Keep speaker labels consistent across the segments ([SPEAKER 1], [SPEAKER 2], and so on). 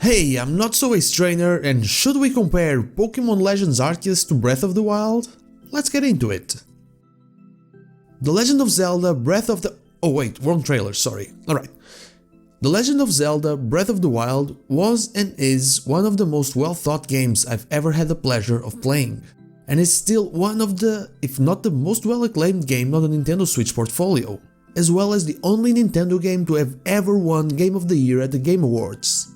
[SPEAKER 1] Hey, I'm Not So Ace Trainer, and should we compare Pokémon Legends Arceus to Breath of the Wild? Let's get into it. The Legend of Zelda Breath of the... Oh wait, wrong trailer, sorry. Alright. The Legend of Zelda Breath of the Wild was and is one of the most well-thought games I've ever had the pleasure of playing, and is still one of the, if not the most well-acclaimed game on the Nintendo Switch portfolio, as well as the only Nintendo game to have ever won Game of the Year at the Game Awards.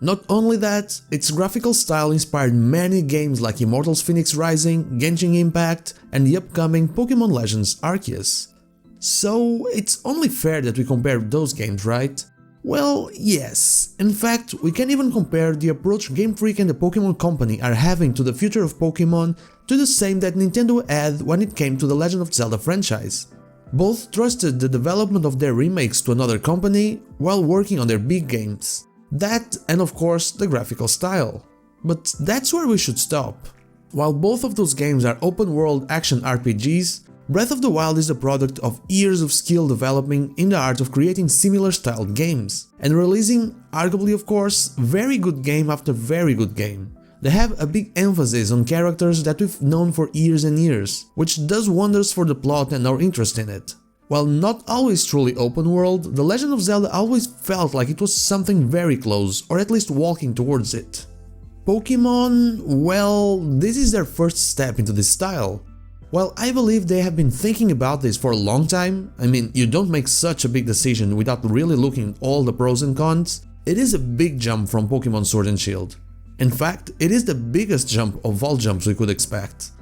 [SPEAKER 1] Not only that, its graphical style inspired many games like Immortals Phoenix Rising, Genshin Impact, and the upcoming Pokémon Legends Arceus. So it's only fair that we compare those games, right? Well, yes. In fact, we can even compare the approach Game Freak and the Pokémon Company are having to the future of Pokémon to the same that Nintendo had when it came to the Legend of Zelda franchise. Both trusted the development of their remakes to another company while working on their big games. That and of course the graphical style. But that's where we should stop. While both of those games are open world action RPGs, Breath of the Wild is the product of years of skill developing in the art of creating similar styled games, and releasing, arguably of course, very good game after very good game. They have a big emphasis on characters that we've known for years and years, which does wonders for the plot and our interest in it. While not always truly open world, The Legend of Zelda always felt like it was something very close, or at least walking towards it. Pokémon, well, this is their first step into this style. While I believe they have been thinking about this for a long time, I mean, you don't make such a big decision without really looking at all the pros and cons, it is a big jump from Pokémon Sword and Shield. In fact, it is the biggest jump of all jumps we could expect.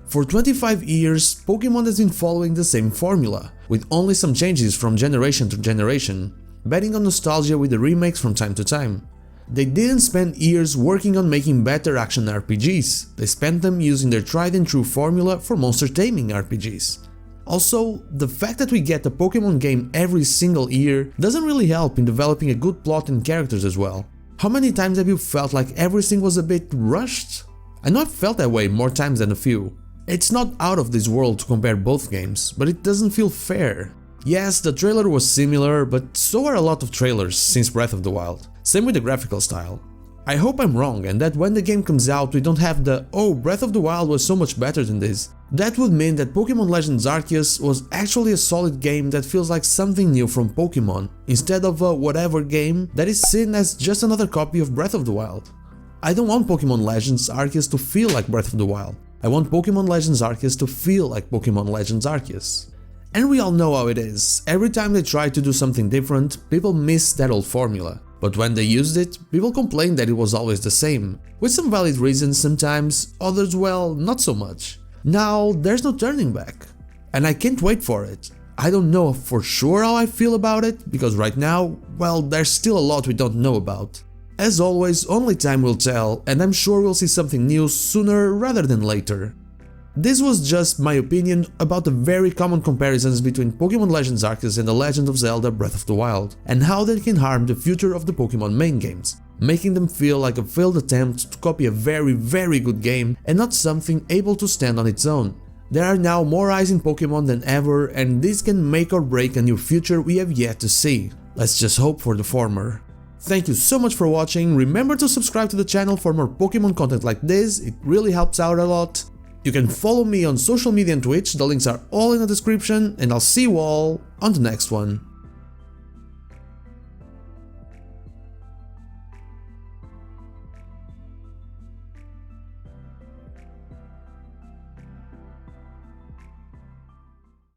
[SPEAKER 1] For 25 years, Pokémon has been following the same formula, with only some changes from generation to generation, betting on nostalgia with the remakes from time to time. They didn't spend years working on making better action RPGs, they spent them using their tried and true formula for monster taming RPGs. Also, the fact that we get a Pokémon game every single year doesn't really help in developing a good plot and characters as well. How many times have you felt like everything was a bit rushed? I know I've felt that way more times than a few. It's not out of this world to compare both games, but it doesn't feel fair. Yes, the trailer was similar, but so are a lot of trailers since Breath of the Wild. Same with the graphical style. I hope I'm wrong and that when the game comes out we don't have the "oh, Breath of the Wild was so much better than this." That would mean that Pokémon Legends Arceus was actually a solid game that feels like something new from Pokémon, instead of a whatever game that is seen as just another copy of Breath of the Wild. I don't want Pokémon Legends Arceus to feel like Breath of the Wild. I want Pokémon Legends Arceus to feel like Pokémon Legends Arceus. And we all know how it is, every time they try to do something different, people miss that old formula. But when they used it, people complained that it was always the same, with some valid reasons sometimes, others well, not so much. Now there's no turning back. And I can't wait for it. I don't know for sure how I feel about it, because right now, well, there's still a lot we don't know about. As always, only time will tell, and I'm sure we'll see something new sooner rather than later. This was just my opinion about the very common comparisons between Pokémon Legends Arceus and The Legend of Zelda Breath of the Wild, and how they can harm the future of the Pokémon main games, making them feel like a failed attempt to copy a very good game and not something able to stand on its own. There are now more eyes in Pokémon than ever, and this can make or break a new future we have yet to see. Let's just hope for the former. Thank you so much for watching, remember to subscribe to the channel for more Pokémon content like this, it really helps out a lot. You can follow me on social media and Twitch, the links are all in the description, and I'll see you all on the next one.